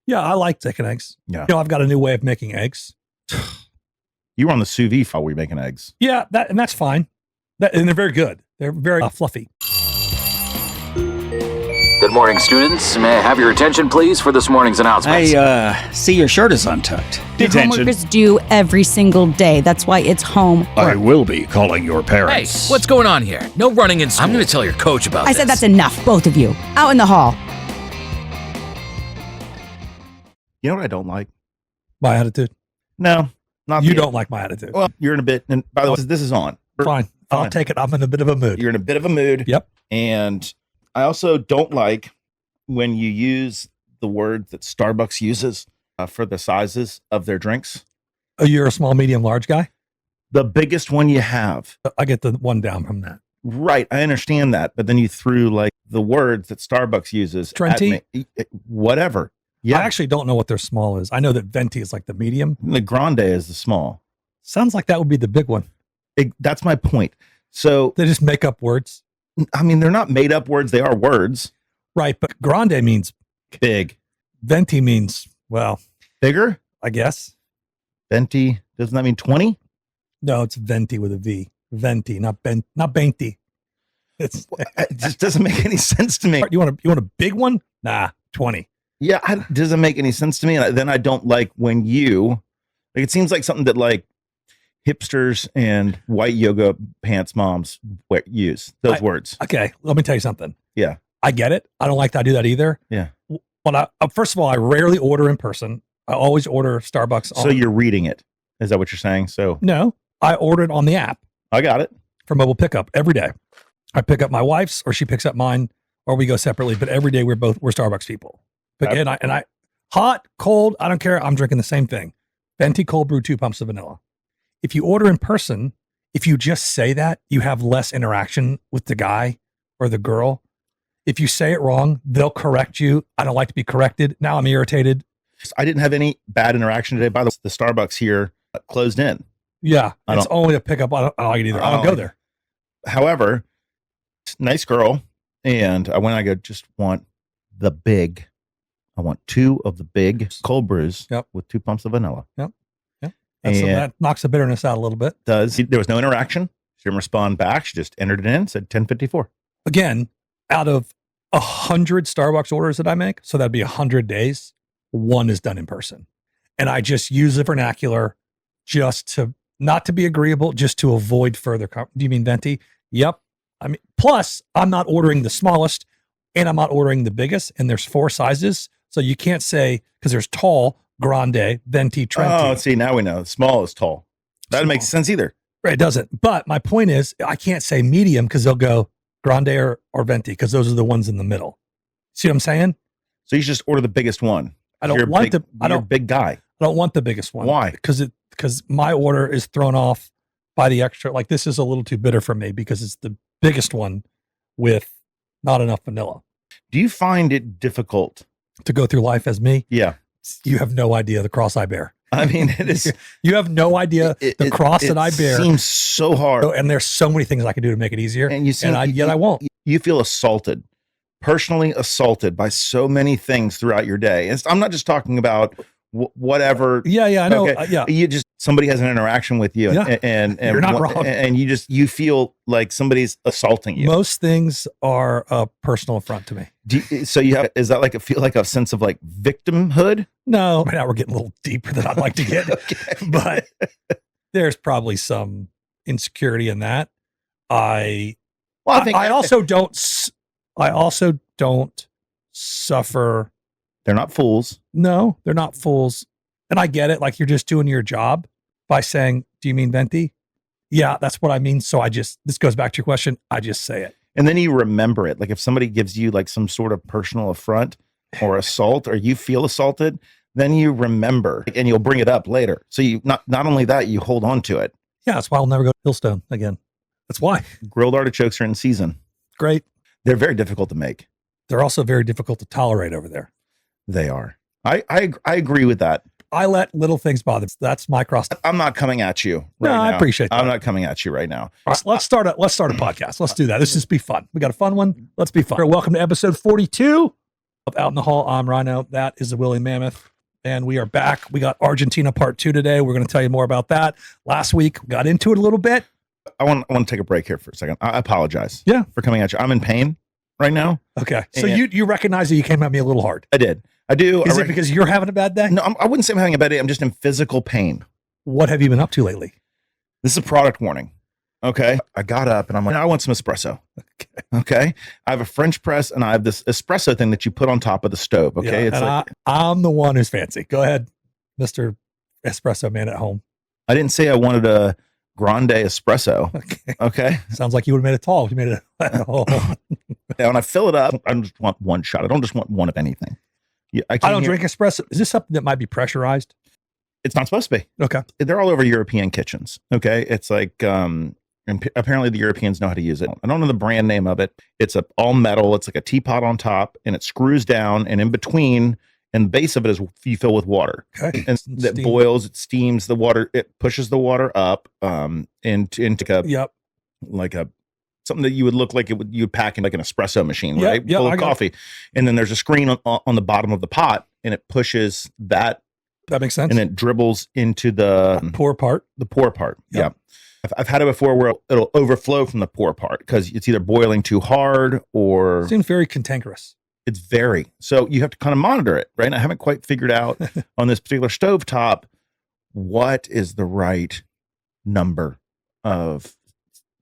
Yeah, I like taking eggs. Yeah. You know, I've got a new way of making eggs. You were on the sous vide while we were making eggs. Yeah, and that's fine. And they're very good. They're very fluffy. Good morning, students. May I have your attention, please, for this morning's announcements? I see your shirt is untucked. Your homework is due every single day. That's why it's home. I will be calling your Hey, parents. what's going on here? No running in school. I'm going to tell your coach about I this. said that's enough, both of you. Out in the hall. You know what I don't like? My attitude. No, not You the- don't like my attitude. Well, you're in a bit. And by the way, this is on. Fine. I'll Fine. take it. I'm in a bit of a mood. You're in a bit of a mood. Yep. And I also don't like when you use the word that Starbucks uses for the sizes of their drinks. Oh, you're a small, medium, large guy? The biggest one you have. I get the one down from that. Right. I understand that. But then you threw like the words that Starbucks uses. at Trenti? me. Whatever. Yeah. I actually don't know what their small is. I know that venti is like the medium. The grande is the small. Sounds like that would be the big one. That's my point. So, They just make up words. I mean, they're not made up words. They are words. Right. But grande means Big. venti means, well, Bigger? I guess. Venti. Doesn't that mean 20? No, it's venti with a V. Venti, not benti. It's It just doesn't make any sense to me. you want a big one? Nah, 20. Yeah, it doesn't make any sense to me. And then I don't like when it seems like something that like hipsters and white yoga pants moms use those words. Okay, let me tell you something. Yeah. I get it. I don't like to do that either. Yeah. But first of all, I rarely order in person. I always order Starbucks. So you're reading it. Is that what you're saying? So No, I order it on the app I got it. for mobile pickup every day. I pick up my wife's, or she picks up mine, or we go separately. But every day we're Starbucks people. But Okay. and I hot, cold, I don't care. I'm drinking the same thing. Venti cold brew, 2 pumps of vanilla. If you order in person, if you just say that, you have less interaction with the guy or the girl. If you say it wrong, they'll correct you. I don't like to be corrected. Now I'm irritated. I didn't have any bad interaction today. By the way, the Starbucks here closed in. Yeah, I it's don't- only a pickup. I don't like it either. I don't go there. However, nice girl. And I went, I go, just want the big. I want 2 of the big cold brews Yep. with 2 pumps of vanilla. So And- that knocks the bitterness out a little bit. There was no interaction. She didn't respond back. She just entered it in, said 1054. Again, out of 100 Starbucks orders that I make, so that'd be 100 days, 1 is done in person. And I just use the vernacular just to, not to be agreeable, just to avoid further. Do you mean venti? Yep. I mean, plus I'm not ordering the smallest and I'm not ordering the biggest, and there's 4 sizes. So you can't say, because there's tall, grande, venti, trenti. Oh, see, now we know. Small is tall. That doesn't make Small. sense either. Right, it doesn't. But my point is, I can't say medium because they'll go grande or venti because those are the ones in the middle. See what I'm saying? So you should just order the biggest one. I don't You're a want big- the. I you're a don't. big guy. I don't want the biggest one. Why? Because my order is thrown off by the extra. Like this is a little too bitter for me because it's the biggest one with not enough vanilla. Do you find it difficult? To go through life as me, Yeah. you have no idea the cross I bear. I mean, it is. You have no idea the cross that I bear. Seems so hard. And there's so many things I can do to make it easier. And you seem, yet I won't. You feel assaulted, personally assaulted by so many things throughout your day. I'm not just talking about whatever. Yeah, I know. Okay. Yeah. You just, somebody has an interaction with you Yeah. and You're not wrong. And you feel like somebody's assaulting you. Most things are a personal affront to me. So you have, is that like feel like a sense of like victimhood? No, right now we're getting a little deeper than I'd like to get, Okay. but there's probably some insecurity in that. I also don't suffer. They're not fools. No, they're not fools. And I get it. Like you're just doing your job by saying, do you mean venti? Yeah, that's what I mean. So this goes back to your question. I just say it. And then you remember it. Like if somebody gives you like some sort of personal affront or assault, or you feel assaulted, then you remember and you'll bring it up later. So you not only that, you hold on to it. Yeah, that's why I'll never go to Hillstone again. That's why. Grilled artichokes are in season. Great. They're very difficult to make. They're also very difficult to tolerate over there. They are. I agree with that. I let little things bother me. That's my cross. I'm not coming at you right No, now. I appreciate that. I'm not coming at you right now. Let's start a podcast. Let's do that. Let's just be fun. We got a fun one. Let's be fun. Welcome to episode 42 Out in the Hall. I'm Ryno. That is the Willy Mammoth. And we are back. We got Argentina part 2 today. We're going to tell you more about that. Last week, we got into it a little bit. I want to take a break here for a second. I apologize. Yeah. For coming at you. I'm in pain right now. Okay. So And- you recognize that you came at me a little hard. I did. I do. Is it because you're having a bad day? No, I wouldn't say I'm having a bad day. I'm just in physical pain. What have you been up to lately? This is a product warning. Okay. I got up and I'm like, I want some espresso. Okay. I have a French press and I have this espresso thing that you put on top of the stove. Okay. Yeah, It's and like, I'm the one who's fancy. Go ahead, Mr. Espresso Man at home. I didn't say I wanted a grande espresso. Okay. Okay. Sounds like you would have made it tall. You made it. Oh. Now, when I fill it up, I just want one shot. I don't just want one of anything. I don't drink espresso. Is this something that might be pressurized? It's not supposed to be. Okay. They're all over European kitchens. Okay. It's like, and apparently the Europeans know how to use it. I don't know the brand name of it. It's all metal. It's like a teapot on top and it screws down, and in between and the base of it is you fill with water. Okay. And that Steam. boils, it steams the water, it pushes the water up into Yep. like a something that you would look like you'd pack in like an espresso machine, Yeah, right? yeah, Full I of got it. coffee. And then there's a screen on the bottom of the pot, and it pushes that, That makes sense. and it dribbles into the Pour part. pour part. Yep. Yeah. I've had it before where it'll overflow from the pour part because it's either boiling too hard or Seems very cantankerous. it's very. So you have to kind of monitor it, right? And I haven't quite figured out on this particular stovetop what is the right number of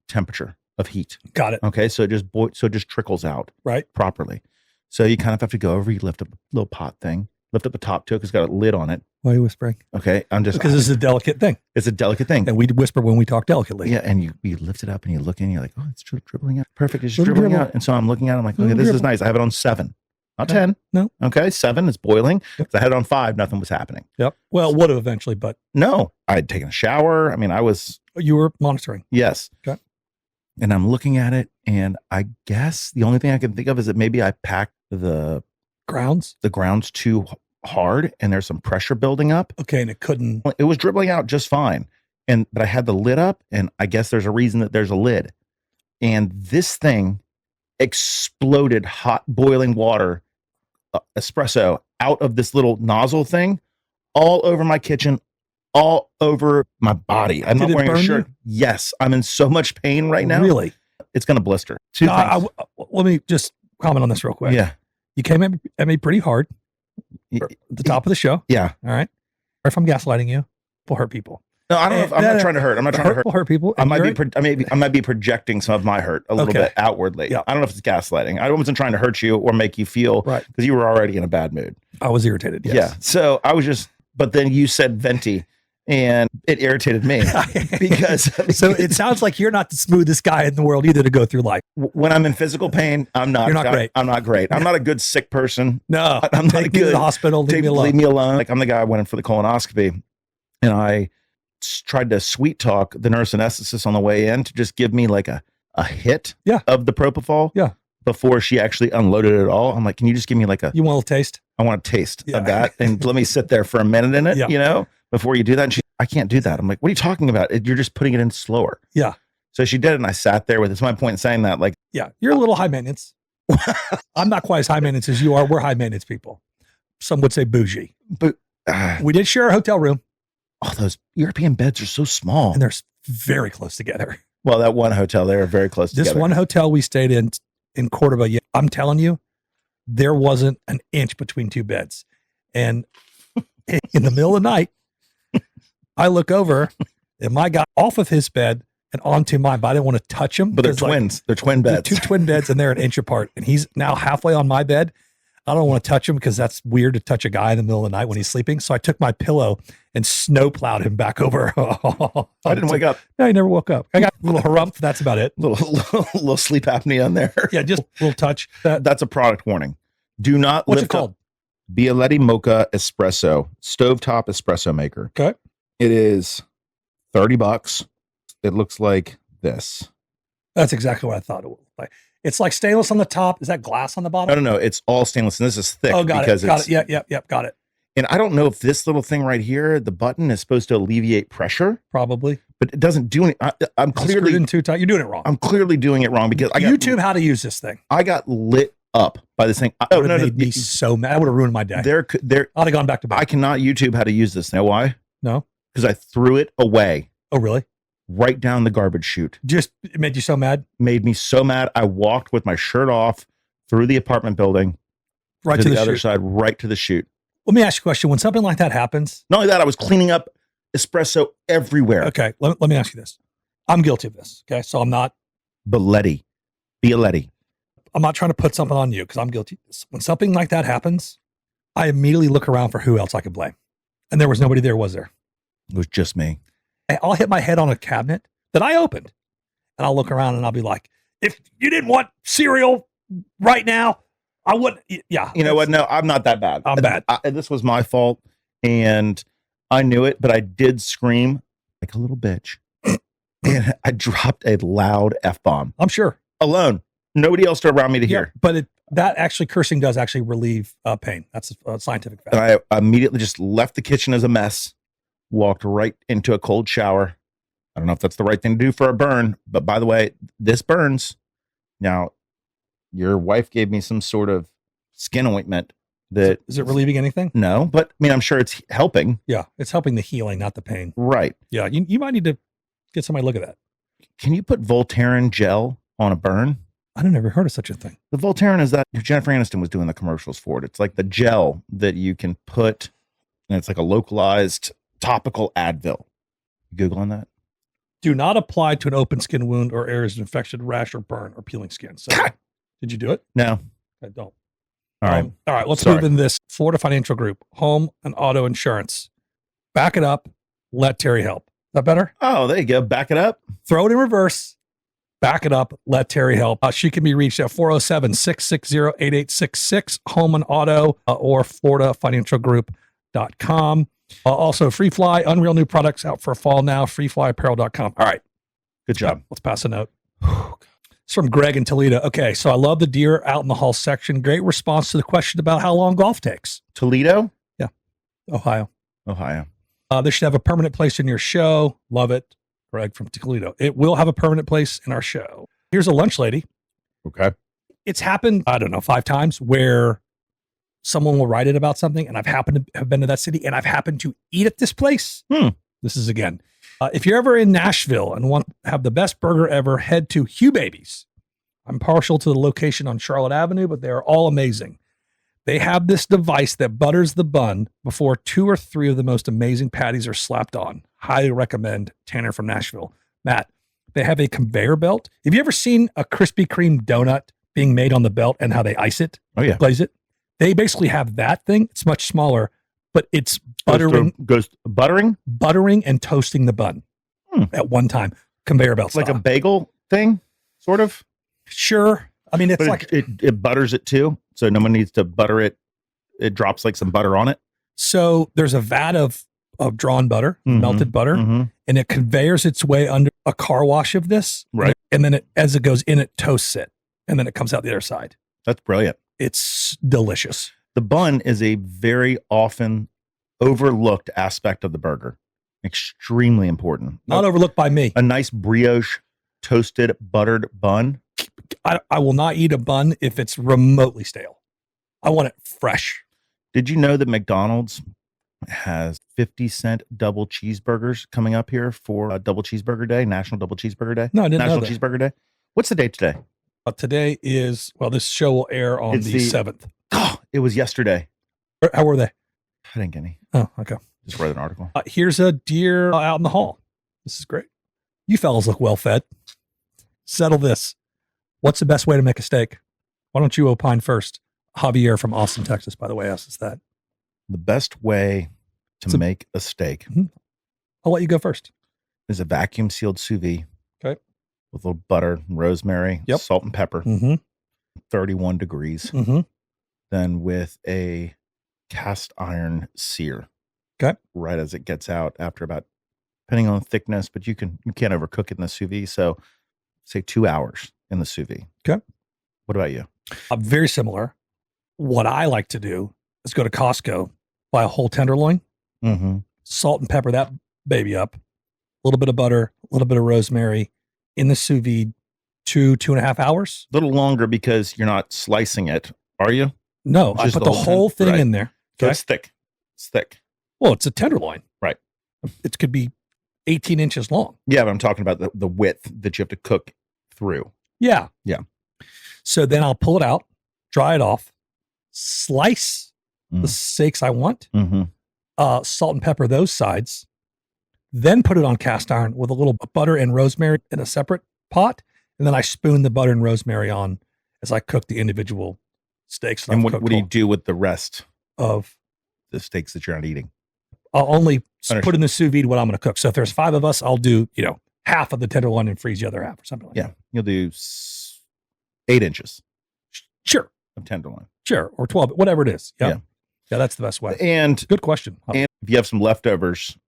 temperature of heat. Got it. Okay, so it just trickles out Right. properly. So you kind of have to go over. You lift up a little pot thing, lift up the top to it because it's got a lid on it. Why are you whispering? Okay, I'm just Because this is a delicate thing. it's a delicate thing. And we whisper when we talk delicately. Yeah, and you lift it up and you look in, you're like, oh, it's dribbling out. Perfect, it's just Little dribbling dribble. out. And so I'm looking at it, I'm like, okay, Little this is dribble. nice. I have it on 7, not Okay. 10. No. Okay, 7, it's boiling. Yep. So I had it on 5, nothing was happening. Yep. Well, it would have eventually, but No, I had taken a shower. I mean, I was, you were monitoring. yes. Okay. And I'm looking at it, and I guess the only thing I can think of is that maybe I packed the Grounds. grounds too hard and there's some pressure building up. Okay. And it couldn't. It was dribbling out just fine. But I had the lid up, and I guess there's a reason that there's a lid. And this thing exploded hot boiling water, espresso out of this little nozzle thing all over my kitchen, all over my body. I'm Did not it wearing a burn shirt. Yes, I'm in so much pain right now. Really? It's going to blister. Two No, things. let me just comment on this real quick. Yeah. You came at me pretty hard Y- at the top of the show. Yeah. All right. Or if I'm gaslighting you, we'll hurt people. No, I don't know. I'm not trying to hurt. I'm not trying to hurt. We'll hurt people. I might You're be I might be projecting some of my hurt a little Okay. bit outwardly. Yeah. I don't know if it's gaslighting. I wasn't trying to hurt you or make you feel right. because you were already in a bad mood. I was irritated. Yes. Yeah. So I was just, but then you said venti, and it irritated me because So it sounds like you're not the smoothest guy in the world either to go through life. when I'm in physical pain, I'm not. You're not great. I'm not great. I'm not a good sick person. No, I'm not take me to good. the hospital. Leave me alone. Leave me alone. Like I'm the guy who went in for the colonoscopy, and I tried to sweet talk the nurse anesthetist on the way in to just give me like a hit Yeah. of the propofol. Yeah. Before she actually unloaded it all. I'm like, can you just give me like You want a little taste? I want a taste Yeah. of that and let me sit there for a minute in it, Yeah. you know, before you do that. And I can't do that. I'm like, what are you talking about? You're just putting it in slower. Yeah. So she did it, and I sat there with, it's my point in saying that, like, Yeah. You're a little high maintenance. I'm not quite as high maintenance as you are. We're high maintenance people. Some would say bougie. but We did share a hotel room, oh, those European beds are so small. and they're very close together. Well, that one hotel, they were very close This together. one hotel we stayed in Cordoba, yeah, I'm telling you, there wasn't an inch between two beds. And in the middle of the night, I look over and my guy off of his bed and onto mine, but I didn't want to touch him. But they're because, like, twins. They're twin they're beds. two twin beds and they're an inch apart. And he's now halfway on my bed. I don't want to touch him because that's weird to touch a guy in the middle of the night when he's sleeping. So I took my pillow and snow plowed him back over. I didn't wake up. No, he never woke up. I got a little harumph. That's about it. Little sleep apnea in there. Yeah, just a little touch. That's a product warning. Do not What's it lift called? up Bialetti Mocha Espresso, stovetop espresso maker. Okay. It is $30. It looks like this. That's exactly what I thought it would look like. It's like stainless on the top. Is that glass on the bottom? No. It's all stainless, and this is thick. Oh, got because it. Got it's, it. Yep. Got it. And I don't know if this little thing right here, the button, is supposed to alleviate pressure, Probably. but it doesn't do any. I'm Screwed clearly, in too tight. You're doing it wrong. I'm clearly doing it wrong because I got YouTube how to use this thing. I got lit up by this thing. That Oh would no, have no, made me so mad. That would have ruined my day. there. I'd have gone back to bed. I cannot YouTube how to use this. Know why? No. Because I threw it away Oh, really? right down the garbage chute. Just it made you so mad? Made me so mad. I walked with my shirt off through the apartment building Right to the other chute. side, right to the chute. Let me ask you a question. When something like that happens, Not only that, I was cleaning up espresso everywhere. okay, let me ask you this. I'm guilty of this. Okay. So I'm not Bialetti. trying to put something on you because I'm guilty of this. When something like that happens, I immediately look around for who else I could blame. And there was nobody there, was there? It was just me. I'll hit my head on a cabinet that I opened and I'll look around and I'll be like, if you didn't want cereal right now, I wouldn't. Yeah. You know what? No, I'm not that bad. I'm bad. This was my fault, and I knew it, but I did scream like a little bitch. And I dropped a loud F-bomb I'm sure. alone. Nobody else around me to Yeah, hear. but that actually cursing does actually relieve pain. That's a scientific fact. And I immediately just left the kitchen as a mess, walked right into a cold shower. I don't know if that's the right thing to do for a burn, but by the way, this burns. Now, your wife gave me some sort of skin ointment that Is it relieving anything? no, but I mean, I'm sure it's helping. Yeah, it's helping the healing, not the pain. Right. Yeah, you might need to get somebody to look at that. Can you put Voltaren gel on a burn? I've never heard of such a thing. The Voltaren is that Jennifer Aniston was doing the commercials for it. It's like the gel that you can put, and it's like a localized topical Advil. Google on that. Do not apply to an open skin wound or areas of infection, rash, or burn, or peeling skin. So, did you do it? No. I don't. All right. All right. Let's Sorry. move in this Florida Financial Group, home and auto insurance. Back it up. Let Terry help. Is that better? Oh, there you go. Back it up. Throw it in reverse. Back it up. Let Terry help. She can be reached at 407-660-8866, home and auto, or floridafinancialgroup.com. Also, Free Fly, unreal new products out for fall now, freeflyapparel.com. All right. Good job. Let's pass a note. It's from Greg in Toledo. Okay, so I love the deer out in the hall section. Great response to the question about how long golf takes. Toledo, Ohio. Ohio. This should have a permanent place in your show. Love it. Greg from Toledo. It will have a permanent place in our show. Here's a lunch lady. Okay. It's happened, I don't know, 5 times where someone will write it about something and I've happened to have been to that city and I've happened to eat at this place. This is again. If you're ever in Nashville and want to have the best burger ever, head to Hugh Babies. I'm partial to the location on Charlotte Avenue, but they are all amazing. They have this device that butters the bun before 2 or 3 of the most amazing patties are slapped on. Highly recommend. Tanner from Nashville. Matt, they have a conveyor belt. Have you ever seen a Krispy Kreme donut being made on the belt and how they ice it? Oh, yeah. Glaze it? They basically have that thing. It's much smaller, but it's buttering and toasting the bun at one time. Conveyor belt Like style. a bagel thing, sort of. Sure. I mean, it's But like it butters it too. So no one needs to butter it. It drops like some butter on it. so. There's a vat of drawn butter, Mhm. melted butter, and it conveyors its way under a car wash of this, Right. And then as it goes in, it toasts it, and then it comes out the other side. That's brilliant. It's delicious. The bun is a very often overlooked aspect of the burger. Extremely important. Not overlooked by me. A nice brioche toasted buttered bun. I will not eat a bun if it's remotely stale. I want it fresh. Did you know that McDonald's has 50-cent double cheeseburgers coming up here for Double Cheeseburger Day, National Double Cheeseburger Day? No, I didn't National know that. Cheeseburger Day. What's the date today? Today is, well, this show will air on It's the the- 7th. Oh, it was yesterday. How were they? I didn't get any. Oh, okay. Just read an article. Here's a deer out in the hall. This is great. You fellas look well fed. Settle this. What's the best way to make a steak? Why don't you opine first? Javier from Austin, Texas, by the way, asked us that. The best way to It's a- make a steak I'll let you go first. is a vacuum sealed sous vide. Okay. With a little butter, rosemary, Yep. salt and pepper, Mm-hmm. 31 degrees. Mm-hmm. Then with a cast iron sear. Okay. Right as it gets out after about, depending on the thickness, but you can't overcook it in the sous vide. So say 2 hours in the sous vide. Okay. What about you? Very similar. What I like to do is go to Costco, buy a whole tenderloin, Mm-hmm. salt and pepper that baby up, a little bit of butter, a little bit of rosemary in the sous vide 2.5 hours. A little longer because you're not slicing it, are you? No, It's I just put the the whole whole thing? thing Right. in there. So Okay. it's thick. It's thick. Well, it's a tenderloin. Right. It could be 18 inches long. Yeah, but I'm talking about the width that you have to cook through. Yeah. Yeah. So then I'll pull it out, dry it off, slice the Mm. steaks I want, Mm-hmm. salt and pepper those sides, then put it on cast iron with a little butter and rosemary in a separate pot. And then I spoon the butter and rosemary on as I cook the individual steaks. that And I've what cooked do you whole do with the rest of the steaks that you're not eating? I'll only Understood. put in the sous vide what I'm going to cook. So if there's 5 of us, I'll do, half of the tenderloin and freeze the other half or something like Yeah, that. you'll do 8 inches Sure. of tenderloin. Sure. Or 12, whatever it is. Yeah. Yeah. Yeah, that's the best way. And Good question. and if you have some leftovers,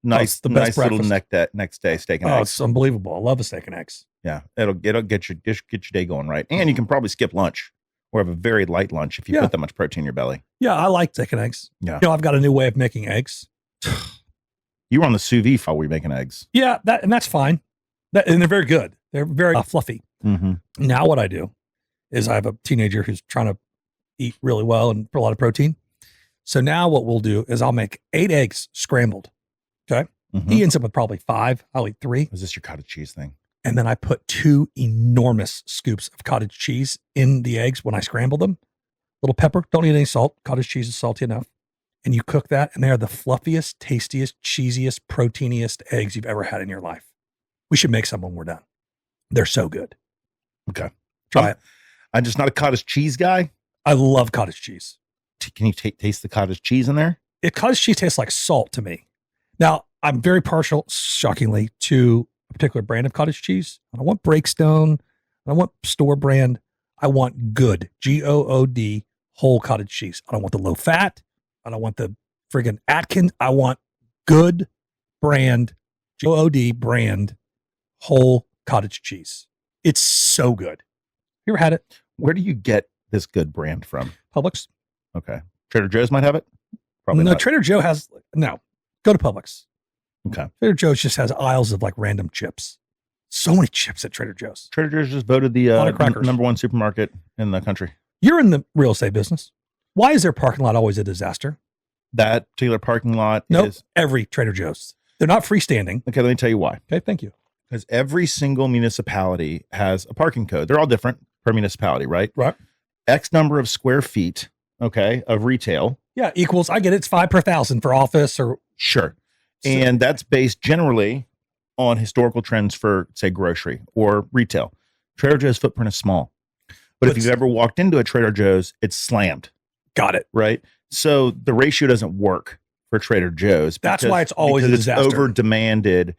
nice, the best nice little breakfast. next day steak and Oh, eggs. it's unbelievable. I love a steak and eggs. Yeah, it'll get your day going right, and you can probably skip lunch or have a very light lunch if you Yeah. put that much protein in your belly. Yeah, I like steak and eggs. Yeah. I've got a new way of making eggs. You were on the sous vide while we were making eggs. Yeah, that's fine. And they're very good. They're very fluffy. Mm-hmm. Now what I do is I have a teenager who's trying to eat really well and put a lot of protein. So now what we'll do is I'll make 8 eggs scrambled. Okay. Mm-hmm. He ends up with probably 5. I'll eat 3. Is this your cottage cheese thing? And then I put 2 enormous scoops of cottage cheese in the eggs when I scramble them. Little pepper. Don't need any salt. Cottage cheese is salty enough. And you cook that, and they are the fluffiest, tastiest, cheesiest, proteiniest eggs you've ever had in your life. We should make some when we're done. They're so good. Okay. Try it. I'm just not a cottage cheese guy. I love cottage cheese. Can you taste the cottage cheese in there? Cottage cheese tastes like salt to me. Now, I'm very partial, shockingly, to a particular brand of cottage cheese. I don't want Breakstone. I don't want store brand. I want good, Good, whole cottage cheese. I don't want the low fat. I don't want the friggin' Atkins. I want good brand, Good brand, whole cottage cheese. It's so good. You ever had it? Where do you get this good brand from? Publix? Okay. Trader Joe's might have it? Probably No, not. Trader Joe has, no. Go to Publix. Okay. Trader Joe's just has aisles of like random chips. So many chips at Trader Joe's. Trader Joe's just voted the lot of crackers. number 1 supermarket in the country. You're in the real estate business. Why is their parking lot always a disaster? That particular parking lot Nope. is... Every Trader Joe's. They're not freestanding. Okay, let me tell you why. Okay, thank you. Because every single municipality has a parking code. They're all different per municipality, right? Right. X number of square feet, okay, of retail. Yeah, equals, I get it, it's 5 per 1,000 for office or Sure. And that's based generally on historical trends for, say, grocery or retail. Trader Joe's footprint is small. But if But- you've ever walked into a Trader Joe's, it's slammed, got it. right? So the ratio doesn't work for Trader Joe's. That's why it's always a because disaster. it's over demanded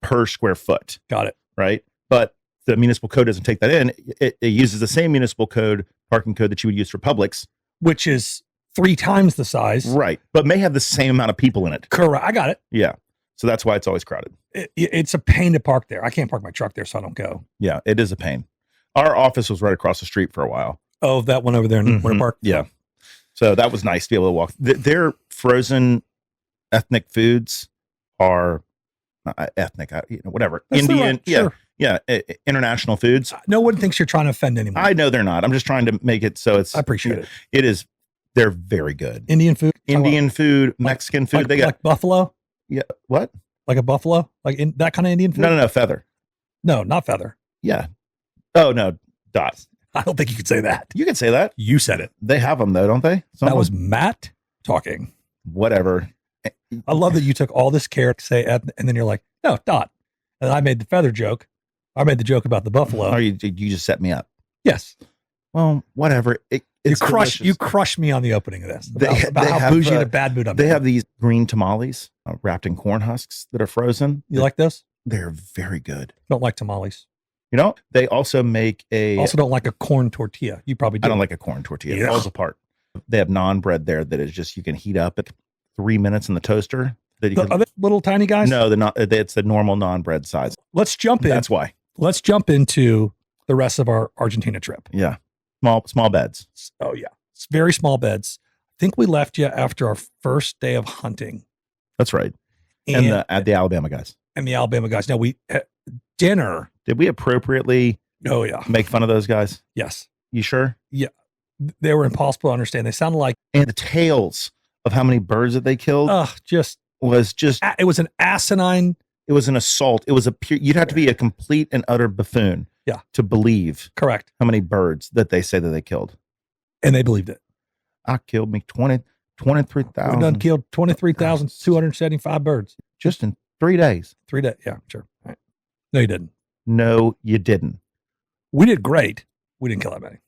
per square foot, Got it. right? But the municipal code doesn't take that in. It uses the same municipal code, parking code that you would use for Publix. Which is 3 times the size. Right. But may have the same amount of people in it. Correct. I got it. Yeah. So that's why it's always crowded. It's a pain to park there. I can't park my truck there, so I don't go. Yeah, it is a pain. Our office was right across the street for a while. Oh, that one over there in Winter Mhm. Park? Yeah. So that was nice to be able to walk. Their frozen ethnic foods are ethnic, whatever. That's the Indian, right- sure. international foods. No one thinks you're trying to offend anyone. I know they're not. I'm just trying to make it so it's. I appreciate it. It is. They're very good. Indian food? Indian food, Mexican food. Like, They got like buffalo? yeah. What? Like a buffalo? Like that kind of Indian food? No, feather. No, not feather. Yeah. Oh no, Dot. I don't think you could say that. You can say that. You said it. They have them though, don't they? Some That of was them? Matt talking. Whatever. I love that you took all this care to say, and then you're like, no, Dot. And I made the feather joke. I made the joke about the buffalo. Or you just set me up. Yes. Well, whatever. It's delicious. You crushed me on the opening of this They- about they how have, bougie and a bad mood I'm They in. have these green tamales wrapped in corn husks that are frozen. You like those? They're very good. Don't like tamales. You know, they also make a. Also don't like a corn tortilla. You probably do. I don't like a corn tortilla. It Yeah. falls apart. They have naan bread there that is just you can heat up at 3 minutes in the toaster. That you Are can, they little tiny guys? no, they're not. It's the normal naan bread size. Let's jump in. That's why. Let's jump into the rest of our Argentina trip. Yeah, small beds. Oh yeah, it's very small beds. I think we left you after our first day of hunting. That's right. And And the Alabama guys. Alabama guys. Now we dinner. Did we appropriately Oh, yeah. Make fun of those guys? Yes. You sure? They were impossible to understand. They sounded like, And the tales of how many birds that they killed was just, it was an asinine. it was an assault. It was you'd have to be a complete and utter buffoon to believe Correct. how many birds that they say that they killed. And they believed it. I killed me 23,000. We done killed 23,275 birds. Just in 3 days. 3 days. Yeah, sure. All right. No, you didn't. No, you didn't. We did great. We didn't kill that many.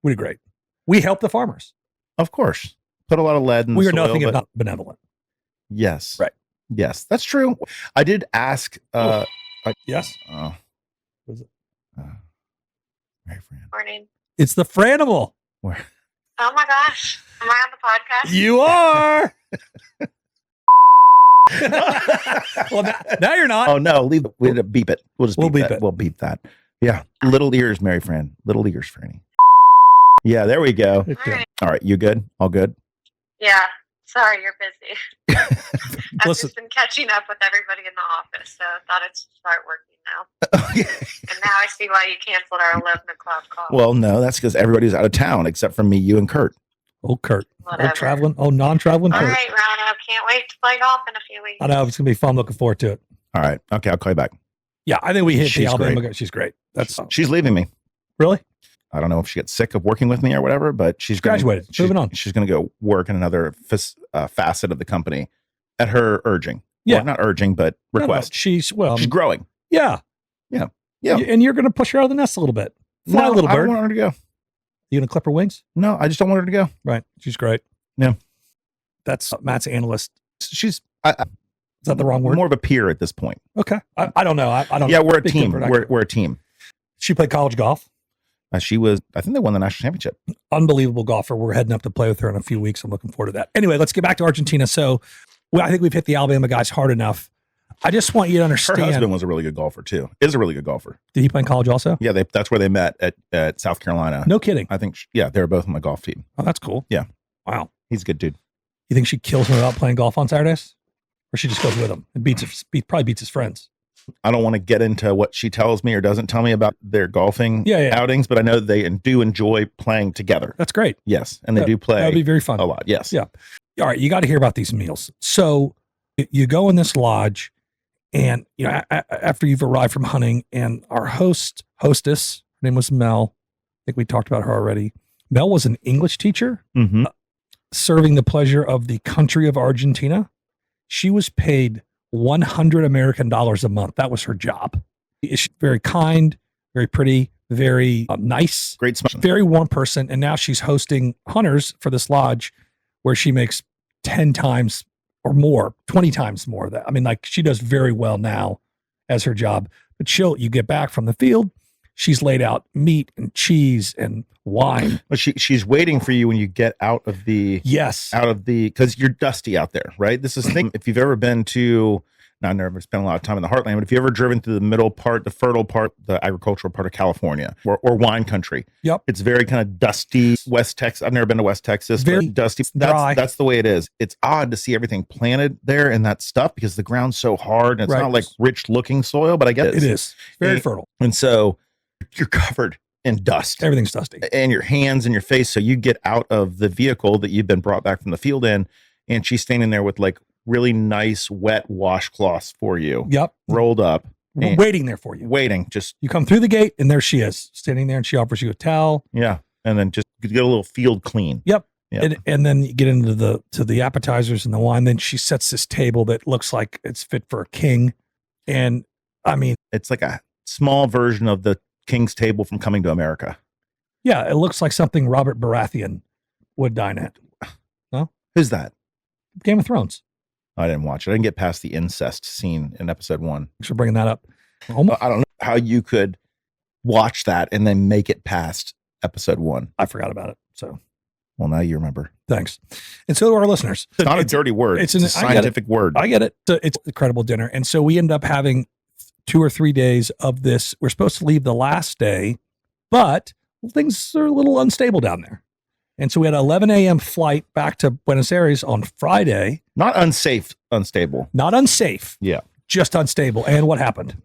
We did great. We helped the farmers. Of course. Put a lot of lead in the We are soil. nothing if not benevolent. Yes. Right. Yes, that's true. I did ask. Yes. Oh. Was it? Mary Fran. Morning. It's the Franimal. Where? Oh my gosh. Am I on the podcast? You are. Well, now you're not. Oh no, leave it. We'll beep it. We'll just We'll beep beep that. it. We'll beep that. Yeah. Little ears, Mary Fran. Little ears, Franny. Yeah, there we go. Okay. All right. All right, you good? All good? Yeah. Sorry, you're busy. I've Listen. just been catching up with everybody in the office, so I thought I'd start working now. And now I see why you canceled our 11 o'clock call. Well, no, that's because everybody's out of town except for me, you, and Kurt. Oh, Kurt. Whatever. Non-traveling All Kurt. right, Ryno. Can't wait to play golf in a few weeks. I know. It's going to be fun. Looking forward to it. All right. Okay, I'll call you back. Yeah, I think we hit the She's Alabama great. guy. She's great. That's She's leaving me. really I don't know if she gets sick of working with me or whatever, but she's gonna- graduated. Moving on. She's going to go work in another facet of the company at her urging. Yeah. Well, not urging, but No, request. she's She's growing. yeah. Yeah. Yeah. And you're going to push her out of the nest a little bit. Fly No, a little I bird. don't want her to go. You going to clip her wings? No, I just don't want her to go. Right. She's great. Yeah. That's Matt's analyst. She's Is that the wrong word? more of a peer at this point. Okay. I don't know. I don't. Yeah, we're a big team. difference. We're a team. She played college golf. She was, I think they won the national championship. Unbelievable golfer. We're heading up to play with her in a few weeks. I'm looking forward to that. Anyway, let's get back to Argentina. So I think we've hit the Alabama guys hard enough. I just want you to Her understand. husband was a really good golfer too. Is a really good golfer. Did he play in college also? Yeah, that's where they met at South Carolina. No kidding. I think, yeah, they were both on the golf team. Oh, that's cool. Yeah. Wow. He's a good dude. You think she kills him without playing golf on Saturdays? Or she just goes with him and probably beats his friends? I don't want to get into what she tells me or doesn't tell me about their golfing Yeah. outings, but I know they do enjoy playing together. That's great. Yes. And they Yeah, do play That would be very fun. a lot. Yes. Yeah. All right. You got to hear about these meals. So you go in this lodge and, you know, after you've arrived from hunting, and our hostess, her name was Mel. I think we talked about her already. Mel was an English teacher Mm-hmm. serving the pleasure of the country of Argentina. She was paid $100 American a month. That was her job. She's very kind, very pretty, very nice, Great smell. very warm person. And now she's hosting hunters for this lodge where she makes 10 times or more, 20 times more of that. I mean, like, she does very well now as her job. But you get back from the field, she's laid out meat and cheese and wine. But she's waiting for you when you get out of the Yes. because you're dusty out there, right? This is the thing. If you've ever been to, now I've never spent a lot of time in the heartland, but if you've ever driven through the middle part, the fertile part, the agricultural part of California or wine country, Yep. it's very kind of dusty. West Texas. I've never been to West Texas. Very but dusty. dry. That's the way it is. It's odd to see everything planted there and that stuff because the ground's so hard and it's Right. not like rich looking soil, but I guess It is very And- fertile. And so you're covered in dust. Everything's dusty. And your hands and your face. So you get out of the vehicle that you've been brought back from the field in, and she's standing there with like really nice wet washcloths for you, Yep. rolled up, and Waiting there for you. waiting. Just You come through the gate and there she is standing there, and she offers you a towel. yeah, and then just get a little field clean. Yep. Yeah. And then you get into the appetizers and the wine. Then she sets this table that looks like it's fit for a king. And I mean, It's like a small version of the King's Table from Coming to America. yeah, it looks like something Robert Baratheon would dine at. Who's that? Game of Thrones. I didn't watch it. I didn't get past the incest scene in episode 1. Thanks for bringing that up. Almost, I don't know how you could watch that and then make it past episode 1. I forgot about it. So Well, now you remember. thanks. And so do our listeners. It's not a dirty word. It's a I get it. scientific word. I get it. It's an incredible dinner. And so we end up having 2 or 3 days of this. We're supposed to leave the last day, but things are a little unstable down there. And so we had an 11 a.m. flight back to Buenos Aires on Friday. Not unsafe, unstable. Not unsafe. Yeah. Just unstable. And what happened?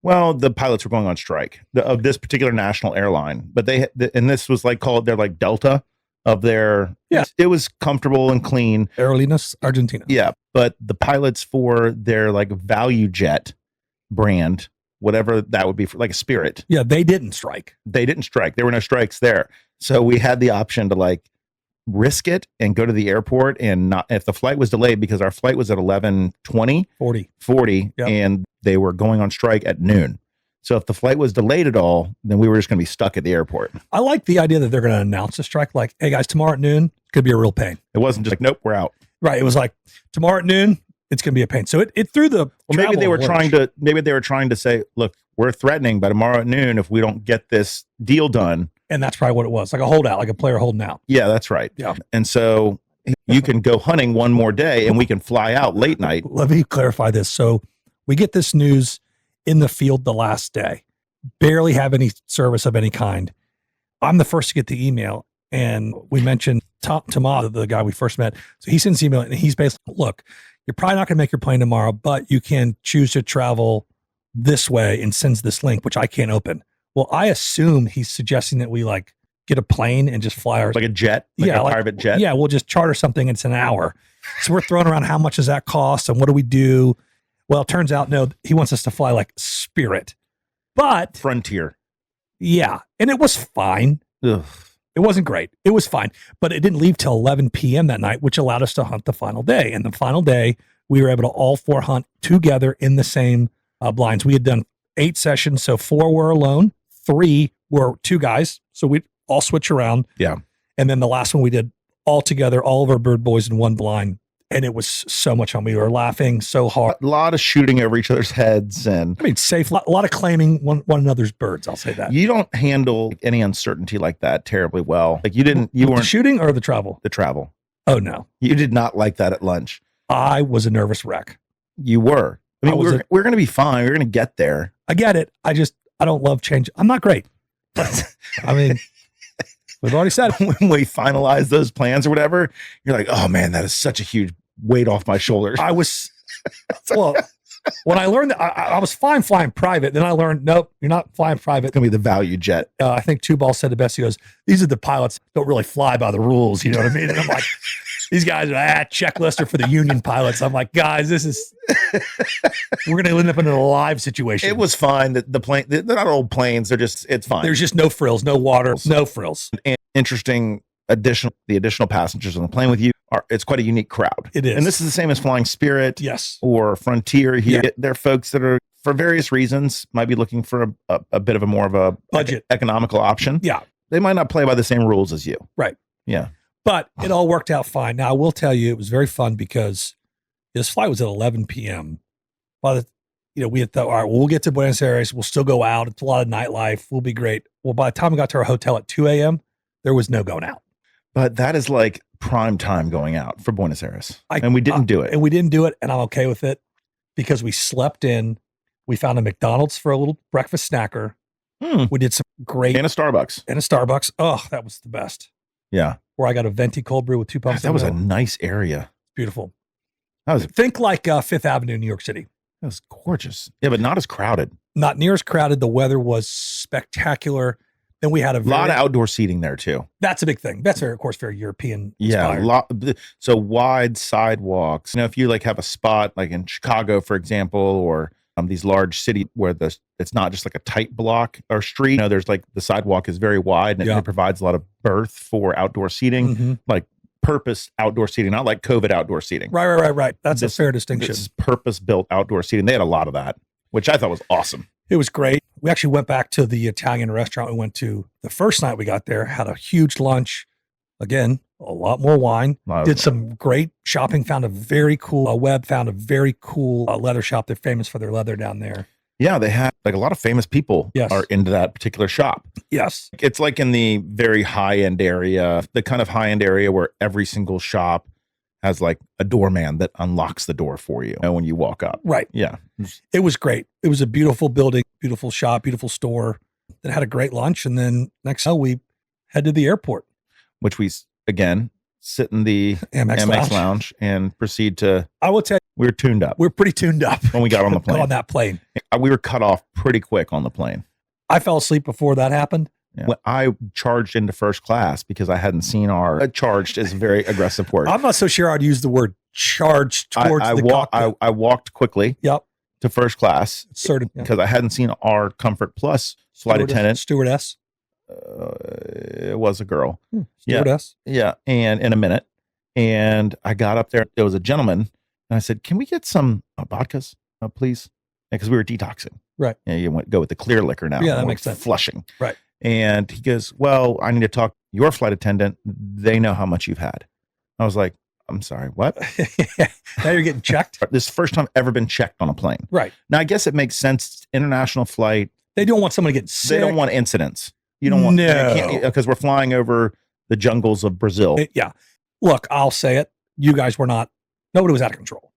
Well, the pilots were going on strike of this particular national airline, but and this was like called their like Delta of their. Yeah. It was comfortable and clean. Aerolíneas Argentina. Yeah, but the pilots for their like value jet brand, whatever that would be, for like a Spirit. Yeah, they didn't strike. They didn't strike. There were no strikes there, so we had the option to like risk it and go to the airport and not, if the flight was delayed, because our flight was at 11:20 40 Yep. and they were going on strike at noon. So if the flight was delayed at all, then we were just going to be stuck at the airport. I like the idea that they're going to announce a strike, like, hey guys, tomorrow at noon could be a real pain. It wasn't just like, nope, we're out. Right. It was like, tomorrow at noon, it's going to be a pain. So it threw the. Well, maybe they were trying to say, look, we're threatening by tomorrow at noon if we don't get this deal done. And that's probably what it was, like a holdout, like a player holding out. Yeah, that's right. Yeah. And so you can go hunting one more day and we can fly out late night. Let me clarify this. So we get this news in the field the last day, barely have any service of any kind. I'm the first to get the email. And we mentioned Tomas, the guy we first met. So he sends the email and he's basically, look, you're probably not going to make your plane tomorrow, but you can choose to travel this way, and sends this link, which I can't open. Well, I assume he's suggesting that we like get a plane and just fly our Like a jet? Like a private jet? Yeah, we'll just charter something. It's an hour. So we're throwing around how much does that cost and what do we do? Well, it turns out, no, he wants us to fly like Spirit. But Frontier. Yeah. And it was fine. Ugh. It wasn't great. It was fine. But it didn't leave till 11 p.m. that night, which allowed us to hunt the final day. And the final day, we were able to all four hunt together in the same blinds. We had done 8 sessions. So 4 were alone. 3 were 2 guys. So we'd all switch around. Yeah. And then the last one we did all together, all of our bird boys in one blind. And it was so much fun. We were laughing so hard. A lot of shooting over each other's heads. And I mean, safe, a lot of claiming one another's birds. I'll say that. you don't handle any uncertainty like that terribly well. Like you weren't the shooting or the travel? the travel. Oh, no. You did not like that at lunch. I was a nervous wreck. You were. I mean, we're going to be fine. We're going to get there. I get it. I don't love change. I'm not great. But, I mean, we've already said it. When we finalize those plans or whatever, you're like, oh man, that is such a huge weight off my shoulders. I was, well, when I learned that I was fine flying private, then I learned, nope, you're not flying private. It's going to be the value jet. I think Two Ball said the best. He goes, these are the pilots that don't really fly by the rules. You know what I mean? And I'm like, these guys are checklister for the union pilots. I'm like, guys, we're going to end up in a live situation. It was fine. The plane, they're not old planes. It's fine. There's just no frills, no water, no frills. And interesting the additional passengers on the plane with you it's quite a unique crowd. It is. And this is the same as flying Spirit. Yes. Or Frontier. Yeah. They're folks that are, for various reasons, might be looking for a bit of a more of a budget economical option. Yeah. They might not play by the same rules as you. Right. Yeah. But it all worked out fine. Now, I will tell you, it was very fun because this flight was at 11 p.m. We had thought, all right, well, we'll get to Buenos Aires. We'll still go out. It's a lot of nightlife. We'll be great. Well, by the time we got to our hotel at 2 a.m., there was no going out. But that is like prime time going out for Buenos Aires. And we didn't do it. And we didn't do it. And I'm okay with it because we slept in. We found a McDonald's for a little breakfast snacker. We did some great. And a Starbucks. Oh, that was the best. Yeah. Where I got a venti cold brew with 2 pumps. That was a nice area. Beautiful. Think like Fifth Avenue, New York City. That was gorgeous. Yeah, but not as crowded. Not near as crowded. The weather was spectacular. Then we had a lot of outdoor seating there too. That's a big thing. That's of course very European. Yeah, so wide sidewalks. If you like have a spot like in Chicago, for example, or these large cities where it's not just like a tight block or street. There's like the sidewalk is very wide and it provides a lot of berth for outdoor seating, like purpose outdoor seating, not like COVID outdoor seating. Right. That's a fair distinction. This is purpose-built outdoor seating. They had a lot of that, which I thought was awesome. It was great. We actually went back to the Italian restaurant we went to the first night we got there, had a huge lunch. Again, a lot more wine. Did some great shopping, found a very cool leather shop. They're famous for their leather down there. Yeah, they had like a lot of famous people Yes. are into that particular shop. Yes. It's like in the very high-end area, the kind of high-end area where every single shop has like a doorman that unlocks the door for you when you walk up. Right. Yeah. It was great. It was a beautiful building, beautiful shop, beautiful store. Then had a great lunch. And then next night we head to the airport. Which we, again, sit in the Amex lounge and proceed to... I will tell We were tuned up We're pretty tuned up when we got on the plane. on that plane. We were cut off pretty quick on the plane. I fell asleep before that happened. Yeah. When I charged into first class because I hadn't seen our charged is a very aggressive word. I'm not so sure I'd use the word charged towards the cockpit. I walked quickly Yep. to first class Sort of. because I hadn't seen our Comfort Plus flight attendant. Stewardess. It was a girl. Stewardess. Yeah. And in a minute. And I got up there. It was a gentleman. And I said, can we get some vodkas, please? Because we were detoxing. Right. Yeah, you go with the clear liquor now. Yeah, that We're makes sense. Flushing. Right. And he goes, well, I need to talk to your flight attendant. They know how much you've had. I was like, I'm sorry, what? Now you're getting checked. This is the first time I've ever been checked on a plane. Right. Now, I guess it makes sense. International flight. They don't want someone to get sick. They don't want incidents. You don't want, No. because we're flying over the jungles of Brazil. Yeah. Look, I'll say it. You guys were not, nobody was out of control.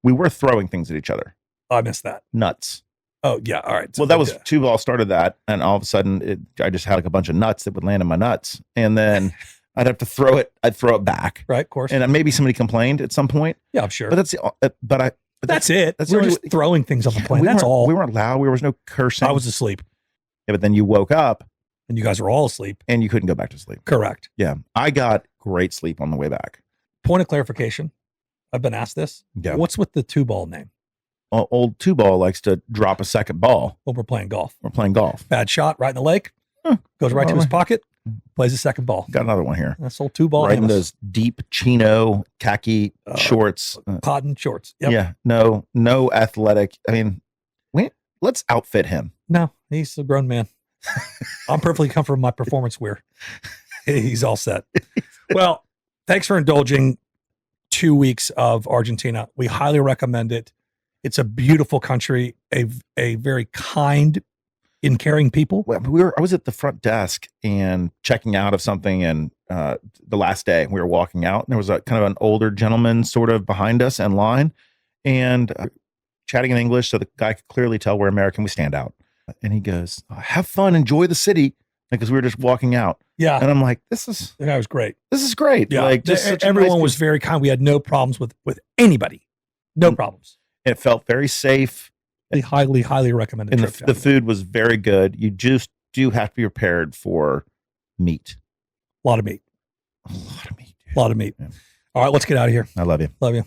We were throwing things at each other. I missed that. Nuts. Oh, yeah. All right. Well, that was two ball started that. And all of a sudden, I just had like a bunch of nuts that would land in my nuts. And then I'd have to throw it. I'd throw it back. Right. Of course. And maybe somebody complained at some point. Yeah, I'm sure. But that's that's it. that's We're the only just throwing things on the plane. we That's weren't- all. We weren't loud. There was no cursing. I was asleep Yeah, but then you woke up and you guys were all asleep. and you couldn't go back to sleep. Correct. Yeah. I got great sleep on the way back. Point of clarification. I've been asked this. Yeah. What's with the two ball name? Old two ball likes to drop a second ball. Well, we're playing golf. We're playing golf. Bad shot right in the lake. Goes right to his pocket. Plays the second ball. Got another one here. That's old two ball. Right in those deep chino khaki shorts. Cotton shorts. Yep. Yeah. No athletic. I mean, let's outfit him. No, he's a grown man. I'm perfectly comfortable in my performance wear. He's all set. Well, thanks for indulging 2 weeks of Argentina. We highly recommend it. It's a beautiful country, a very kind and caring people. Well, I was at the front desk and checking out of something, and the last day we were walking out, and there was a kind of an older gentleman sort of behind us in line, and chatting in English, so the guy could clearly tell we're American. We stand out, and he goes, "Have fun, enjoy the city," because we were just walking out. Yeah, and I'm like, "This is great. This is great." Yeah, like just such a everyone nice was very kind. We had no problems with anybody. No problems. It felt very safe. We highly recommend it. And the food was very good. You just do have to be prepared for meat. A lot of meat. A lot of meat. A lot of meat. Yeah. All right, let's get out of here. I love you. Love you.